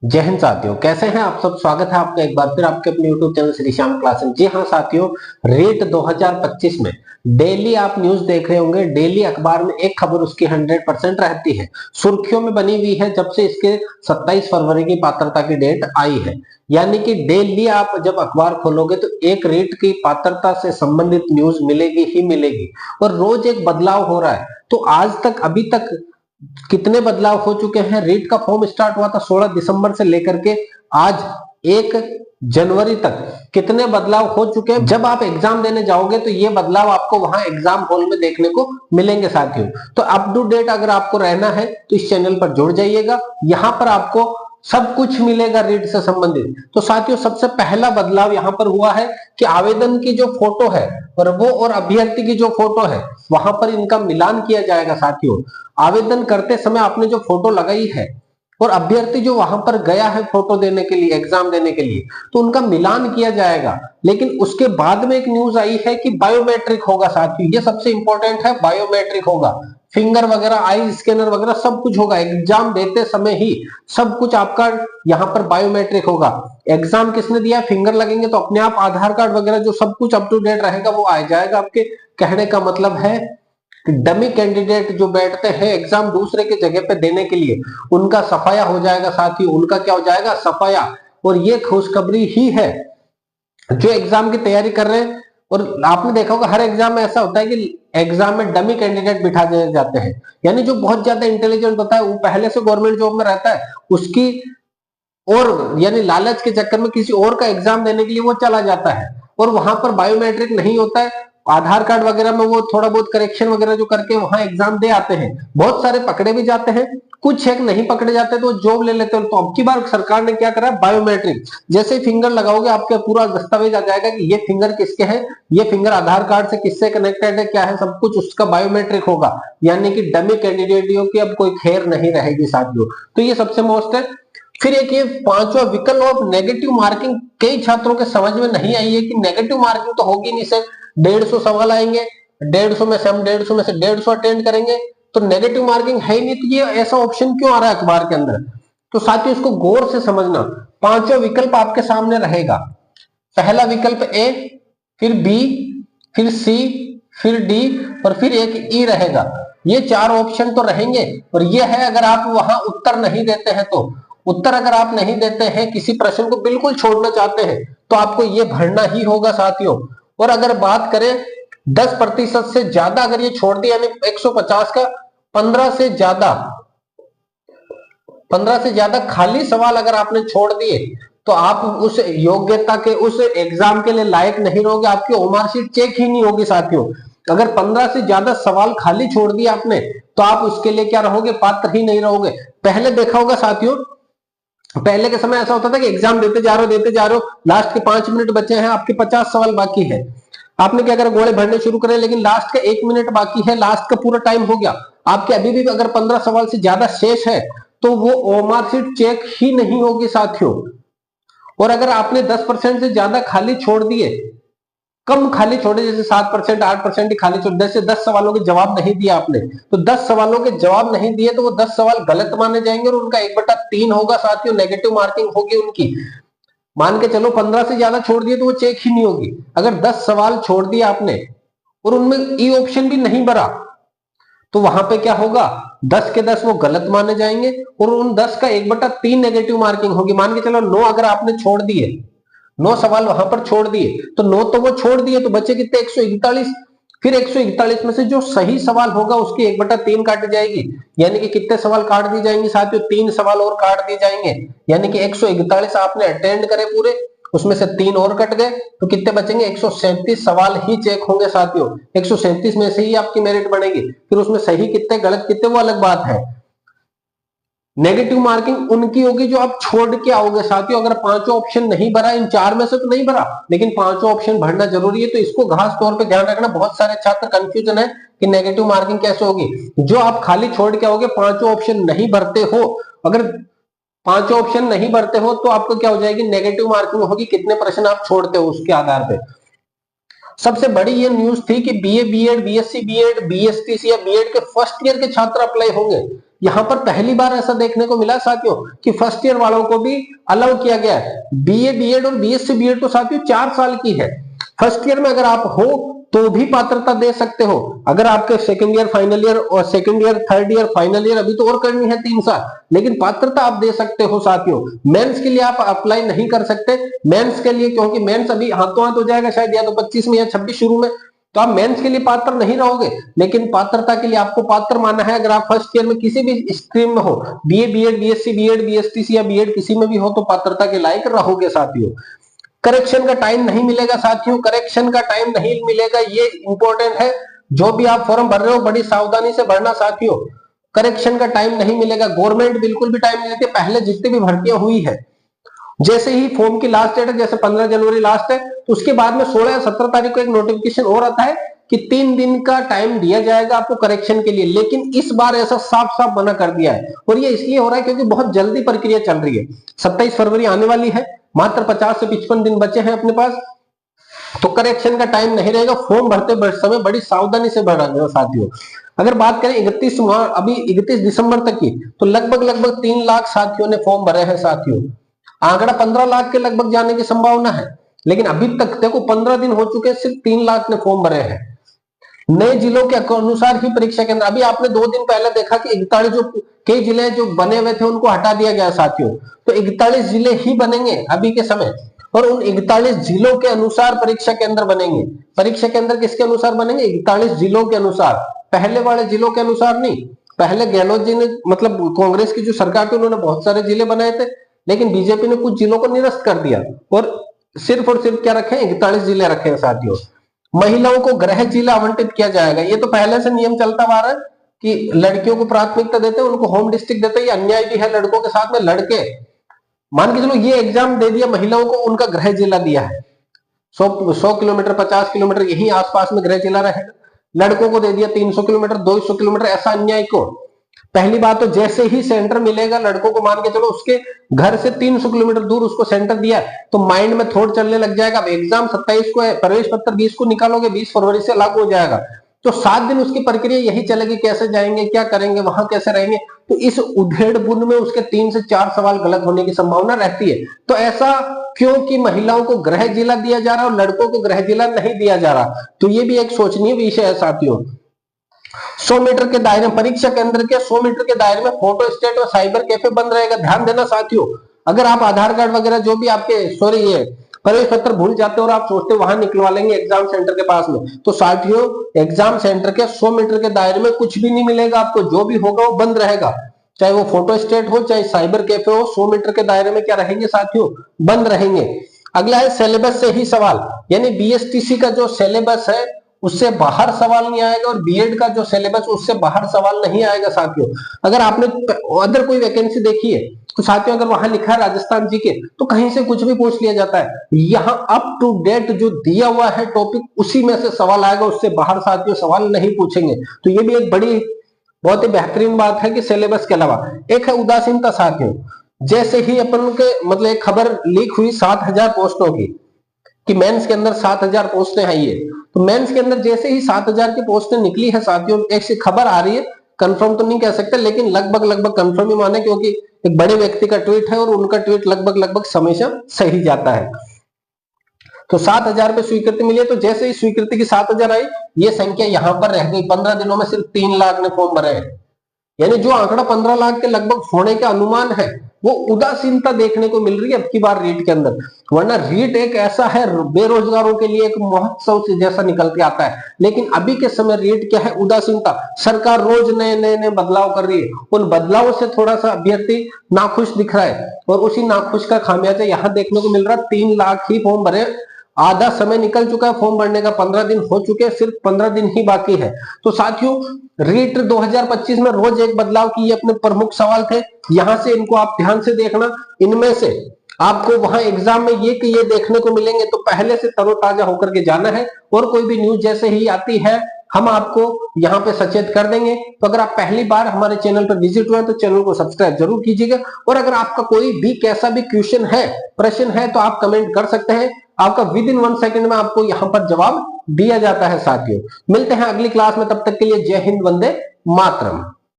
जय हिंद साथियों, कैसे हैं आप सब। स्वागत है आपका एक बार फिर आपके अपने YouTube channel Shri Shyam classes. जी हाँ साथियों, रेट 2025 में डेली आप न्यूज देख रहे होंगे। डेली अखबार में एक खबर उसकी 100% रहती है, सुर्खियों में बनी हुई है जब से इसके 27 फरवरी की पात्रता की डेट आई है। यानी कि डेली आप जब अखबार खोलोगे तो एक रेट की पात्रता से संबंधित न्यूज मिलेगी ही मिलेगी, और रोज एक बदलाव हो रहा है। तो आज तक अभी तक कितने बदलाव हो चुके हैं। रीट का फॉर्म स्टार्ट हुआ था 16 दिसंबर से लेकर के आज 1 जनवरी तक कितने बदलाव हो चुके हैं। जब आप एग्जाम देने जाओगे तो ये बदलाव आपको वहां एग्जाम हॉल में देखने को मिलेंगे साथियों। तो अप टू डेट अगर आपको रहना है तो इस चैनल पर जुड़ जाइएगा, यहां पर आपको सब कुछ मिलेगा रीट से संबंधित। तो साथियों, सबसे पहला बदलाव यहां पर हुआ है कि आवेदन की जो फोटो है और वो और अभ्यर्थी की जो फोटो है वहां पर इनका मिलान किया जाएगा साथियों। आवेदन करते समय आपने जो फोटो लगाई है और अभ्यर्थी जो वहां पर गया है फोटो देने के लिए, एग्जाम देने के लिए, तो उनका मिलान किया जाएगा। लेकिन उसके बाद में एक न्यूज आई है कि बायोमेट्रिक होगा साथियों। ये सबसे इंपॉर्टेंट है, बायोमेट्रिक होगा। फिंगर वगैरह, आई स्कैनर वगैरह सब कुछ होगा। एग्जाम देते समय ही सब कुछ आपका यहाँ पर बायोमेट्रिक होगा। एग्जाम किसने दिया, फिंगर लगेंगे तो अपने आप आधार कार्ड वगैरह जो सब कुछ अप टू डेट रहेगा वो आ जाएगा आपके। कहने का मतलब है डमी कैंडिडेट जो बैठते हैं एग्जाम दूसरे के जगह पे देने के लिए, उनका सफाया हो जाएगा साथियों। उनका क्या हो जाएगा, सफाया। और ये खुशखबरी ही है जो एग्जाम की तैयारी कर रहे हैं। और आपने देखा होगा हर एग्जाम में ऐसा होता है कि एग्जाम में डमी कैंडिडेट बिठा दिए जाते हैं। यानी जो बहुत ज्यादा इंटेलिजेंट होता है वो पहले से गवर्नमेंट जॉब में रहता है, उसकी और यानी लालच के चक्कर में किसी और का एग्जाम देने के लिए वो चला जाता है, और वहां पर बायोमेट्रिक नहीं होता है। आधार कार्ड वगैरह में वो थोड़ा बहुत करेक्शन वगैरह जो करके वहां एग्जाम दे आते हैं। बहुत सारे पकड़े भी जाते हैं, कुछ एक नहीं पकड़े जाते तो जॉब ले लेते हैं। तो अब की बार सरकार ने क्या करा, बायोमेट्रिक। जैसे ही फिंगर लगाओगे आपके पूरा दस्तावेज आ जाएगा कि ये फिंगर किसके हैं, ये फिंगर आधार कार्ड से किससे कनेक्टेड है, क्या है, सब कुछ उसका बायोमेट्रिक होगा। यानी कि डमी कैंडिडेटियों की अब कोई खैर नहीं रहेगी साथियों। तो ये सबसे मोस्ट है। फिर एक ये पांचवा विकल्प ऑफ नेगेटिव मार्किंग, कई छात्रों के समझ में नहीं आई है कि नेगेटिव मार्किंग तो होगी नहीं सर। 150 सवाल आएंगे, 150 में से हम 150 में से 150 अटेंड करेंगे, तो नेगेटिव मार्किंग है ही नहीं, तो ये ऐसा ऑप्शन क्यों आ रहा है अखबार के अंदर। तो साथियों इसको गौर से समझना। पांचवा विकल्प आपके सामने रहेगा। पहला विकल्प ए, फिर बी, फिर सी, फिर डी और फिर एक ई रहेगा। ये चार ऑप्शन तो रहेंगे। और ये है अगर आप वहां उत्तर नहीं देते हैं तो। उत्तर अगर आप नहीं देते हैं, किसी प्रश्न को बिल्कुल छोड़ना चाहते हैं, तो आपको ये भरना ही होगा साथियों। और अगर बात करें 10% से ज्यादा अगर ये छोड़ दिया, यानी 150 का 15 से ज्यादा 15 से ज्यादा खाली सवाल अगर आपने छोड़ दिए तो आप उस योग्यता के, उस एग्जाम के लिए लायक नहीं रहोगे। आपकी मार्कशीट चेक ही नहीं होगी साथियों। अगर 15 से ज्यादा सवाल खाली छोड़ दिए आपने तो आप उसके लिए क्या रहोगे, पात्र ही नहीं रहोगे। पहले देखा होगा साथियों, पहले के समय ऐसा होता था कि एग्जाम देते जा रहे हो, लास्ट के 5 मिनट बचे हैं, आपके 50 सवाल बाकी है। आपने क्या करा, गोले भरने शुरू करे, लेकिन लास्ट का 1 मिनट बाकी है, लास्ट का पूरा टाइम हो गया, आपके अभी भी अगर 15 सवाल से ज्यादा शेष है तो वो ओमार्कशीट चेक ही नहीं होगी साथियों। और अगर आपने 10% से ज्यादा खाली छोड़ दिए, कम खाली छोड़े, जैसे 7%, 8% ही खाली छोड़, जैसे 10 सवालों के जवाब नहीं दिया आपने, तो 10 सवालों के जवाब नहीं दिए तो वो 10 सवाल गलत माने जाएंगे और उनका 1/3 होगा साथियों, नेगेटिव मार्किंग होगी उनकी। मान के चलो 15 से ज्यादा छोड़ दिए तो वो चेक ही नहीं होगी। अगर 10 सवाल छोड़ दिए आपने और उनमें ई ऑप्शन भी नहीं भरा तो वहां पे क्या होगा, 10 के 10 वो गलत माने जाएंगे और उन 10 का 1/3 नेगेटिव मार्किंग होगी। मान के चलो 9 अगर आपने छोड़ दिए, 9 सवाल वहां पर छोड़ दिए, तो 9 तो वो छोड़ दिए, तो बचे कितने, 141। फिर 141 में से जो सही सवाल होगा उसकी 1/3 काटी जाएगी। यानी कि कितने सवाल काट दी जाएंगे साथियों, 3 सवाल और काट दिए जाएंगे। यानी कि 141 आपने अटेंड करे पूरे, उसमें से 3 और कट गए, तो कितने बचेंगे, 137 सवाल ही चेक होंगे साथियों। 137 में से ही आपकी मेरिट बनेगी। फिर उसमें सही कितने गलत कितने वो अलग बात है। नेगेटिव मार्किंग उनकी होगी जो आप छोड़ के आओगे साथियों। अगर पांचों ऑप्शन नहीं भरा, इन चार में से तो नहीं भरा, लेकिन पांचों ऑप्शन भरना जरूरी है, तो इसको खास तौर पे ध्यान रखना। बहुत सारे छात्र कंफ्यूजन है कि नेगेटिव मार्किंग कैसे होगी। जो आप खाली छोड़ के आओगे, पांचों ऑप्शन नहीं भरते हो, अगर पांचों ऑप्शन नहीं भरते हो तो आपको क्या हो जाएगी, नेगेटिव मार्किंग होगी, कितने प्रश्न आप छोड़ते हो उसके आधार पे। सबसे बड़ी ये न्यूज थी कि BA BEd, BSc BEd, BSTC या बीएड के फर्स्ट ईयर के छात्र अप्लाई होंगे। यहाँ पर पहली बार ऐसा देखने को मिला साथियों कि फर्स्ट ईयर वालों को भी अलाउ किया गया है। बीए बीएड और बीएससी बीएड तो साथियों 4 साल की है। फर्स्ट ईयर में अगर आप हो तो भी पात्रता दे सकते हो। अगर आपके सेकंड ईयर फाइनल ईयर और second year third year final year अभी तो और करनी है 3 साल, लेकिन पात्रता आप दे सकते हो साथियों। मेंस के लिए आप अप्लाई नहीं कर सकते। मेंस के लिए क्योंकि मेंस अभी हाथों हाथ हो जाएगा शायद या तो 25 में या 26 शुरू में, तो आप मेंस के लिए पात्र नहीं रहोगे। लेकिन पात्रता के लिए आपको पात्र माना है अगर आप फर्स्ट ईयर में किसी भी स्ट्रीम में हो, BA BEd BSc BEd BSTC या बीएड किसी में भी हो, तो पात्रता के लायक रहोगे साथियों। करेक्शन का टाइम नहीं मिलेगा साथियों, करेक्शन का टाइम नहीं मिलेगा, ये इंपॉर्टेंट है। जो भी आप फॉर्म भर रहे हो बड़ी सावधानी से भरना साथियों। करेक्शन का टाइम नहीं मिलेगा, गवर्नमेंट बिल्कुल भी टाइम नहीं देती। पहले जितनी भी भर्तियां हुई है, जैसे ही फॉर्म की लास्ट डेट है, जैसे 15 जनवरी लास्ट है, तो उसके बाद में 16 या 17 तारीख को एक नोटिफिकेशन और आता है कि 3 दिन का टाइम दिया जाएगा आपको करेक्शन के लिए। लेकिन इस बार ऐसा साफ साफ मना कर दिया है, और ये इसलिए हो रहा है क्योंकि बहुत जल्दी प्रक्रिया चल रही है। 27 फरवरी आने वाली है, मात्र 50 से 55 दिन बचे हैं अपने पास, तो करेक्शन का टाइम नहीं रहेगा। फॉर्म भरते समय बड़ी सावधानी से भरना साथियों। अगर बात करें 31 दिसंबर तक की, तो लगभग 3 लाख साथियों ने फॉर्म भरे हैं साथियों। आंकड़ा 15 लाख के लगभग जाने की संभावना है, लेकिन अभी तक देखो 15 दिन हो चुके, सिर्फ 3 लाख ने फॉर्म भरे हैं। नए जिलों के अनुसार ही परीक्षा केंद्र, अभी आपने 2 दिन पहले देखा कि 41 जो कई जिले जो बने हुए थे उनको हटा दिया गया साथियों, तो 41 जिले ही बनेंगे अभी के समय, और उन 41 जिलों के अनुसार परीक्षा केंद्र बनेंगे। परीक्षा केंद्र किसके अनुसार बनेंगे? 41 जिलों के अनुसार, पहले वाले जिलों के अनुसार नहीं। पहले गहलोत जी ने, मतलब कांग्रेस की जो सरकार थी, उन्होंने बहुत सारे जिले बनाए थे, लेकिन बीजेपी ने कुछ जिलों को निरस्त कर दिया और सिर्फ क्या रखे? 41 जिले रखे हैं साथियों। महिलाओं को गृह जिला आवंटित किया जाएगा। ये तो पहले से नियम चलता आ रहा है कि लड़कियों को प्राथमिकता देते हैं, उनको होम डिस्ट्रिक्ट देते हैं। ये अन्याय भी है लड़कों के साथ में। लड़के मान के चलो ये एग्जाम दे दिया, महिलाओं को उनका गृह जिला दिया है, 100 किलोमीटर 50 किलोमीटर यही आसपास में गृह जिला रहेगा। लड़कों को दे दिया 300 किलोमीटर 200 किलोमीटर, ऐसा अन्याय क्यों? पहली बात तो जैसे ही सेंटर मिलेगा लड़कों को, मान के चलो उसके घर से 300 किलोमीटर दूर उसको सेंटर दिया, तो माइंड में थोड़ा चलने लग जाएगा। अब एग्जाम 27 को है, प्रवेश पत्र 20 को निकालोगे, 20 फरवरी से लागू हो जाएगा, तो 7 दिन उसकी प्रक्रिया यही चलेगी, कैसे जाएंगे, क्या करेंगे, वहां कैसे रहेंगे। तो इस उधेड़ बुन में उसके 3 से 4 सवाल गलत होने की संभावना रहती है। तो ऐसा क्योंकि महिलाओं को गृह जिला दिया जा रहा है और लड़कों को गृह जिला नहीं दिया जा रहा, तो ये भी एक सोचनीय विषय है साथियों। 100 मीटर के दायरे में, परीक्षा केंद्र के 100 मीटर के दायरे में फोटो स्टेट और साइबर कैफे बंद रहेगा। ध्यान देना साथियों, अगर आप आधार कार्ड वगैरह जो भी आपके ये प्रवेश पत्र भूल जाते हो और आप सोचते हो वहां निकलवा लेंगे एग्जाम सेंटर के पास में, तो साथियों एग्जाम सेंटर के 100 मीटर के दायरे में कुछ भी नहीं मिलेगा आपको। जो भी होगा वो बंद रहेगा, चाहे वो फोटो स्टेट हो चाहे साइबर कैफे हो, 100 मीटर के दायरे में क्या रहेंगे साथियों? बंद रहेंगे। अगला है सिलेबस से ही सवाल, यानी बीएसटीसी का जो सिलेबस है उससे बाहर सवाल नहीं आएगा, और बीएड का जो सिलेबस उससे बाहर सवाल नहीं आएगा साथियों। अगर आपने अदर कोई वैकेंसी देखी है तो साथियों अगर वहां लिखा है राजस्थान जी के, तो कहीं से कुछ भी पूछ लिया जाता है। यहाँ अप टू डेट जो दिया हुआ है टॉपिक, उसी में से सवाल आएगा, उससे बाहर साथियों सवाल नहीं पूछेंगे। तो ये भी एक बड़ी बहुत ही बेहतरीन बात है कि सिलेबस के अलावा एक है उदासीनता साथियों। जैसे ही अपन के मतलब एक खबर लीक हुई 7000 पोस्टों की, कि मेंस के अंदर 7000 पोस्टें आई है, तो मेंस के अंदर जैसे ही 7000 की पोस्टें निकली है साथियों, एक सी खबर आ रही है, कंफर्म तो नहीं कह सकते लेकिन लगभग कंफर्म ही माने, क्योंकि एक बड़े व्यक्ति का ट्वीट है और उनका ट्वीट लगभग हमेशा सही जाता है। तो 7000 पे स्वीकृति मिली है, तो जैसे ही स्वीकृति की 7000 आई, ये संख्या यहां पर रह गई। 15 दिनों में सिर्फ 3 लाख ने फॉर्म भरे हैं, यानी जो आंकड़ा 15 लाख के लगभग होने का अनुमान है, वो उदासीनता देखने को मिल रही है अब की बार रीट के अंदर। वरना रीट एक ऐसा है बेरोजगारों के लिए एक महोत्सव से जैसा निकल के आता है, लेकिन अभी के समय रीट क्या है? उदासीनता। सरकार रोज नए बदलाव कर रही है, उन बदलावों से थोड़ा सा अभ्यर्थी नाखुश दिख रहा है, और उसी नाखुश का खामियाजा यहाँ देखने को मिल रहा है। 3 लाख ही फॉर्म भरे, आधा समय निकल चुका है फॉर्म भरने का, 15 दिन हो चुके हैं, सिर्फ 15 दिन ही बाकी है। तो साथियों रीट 2025 में रोज एक बदलाव की ये अपने प्रमुख सवाल थे, यहां से इनको आप ध्यान से देखना। इनमें से आपको वहां एग्जाम में ये देखने को मिलेंगे, तो पहले से तरोताजा होकर के जाना है, और कोई भी न्यूज जैसे ही आती है हम आपको यहाँ पे सचेत कर देंगे। तो अगर आप पहली बार हमारे चैनल पर विजिट हुए तो चैनल को सब्सक्राइब जरूर कीजिएगा, और अगर आपका कोई भी कैसा भी क्वेश्चन है, प्रश्न है, तो आप कमेंट कर सकते हैं। आपका विद इन 1 सेकंड में आपको यहाँ पर जवाब दिया जाता है साथियों। मिलते हैं अगली क्लास में, तब तक के लिए जय हिंद, वंदे मातरम।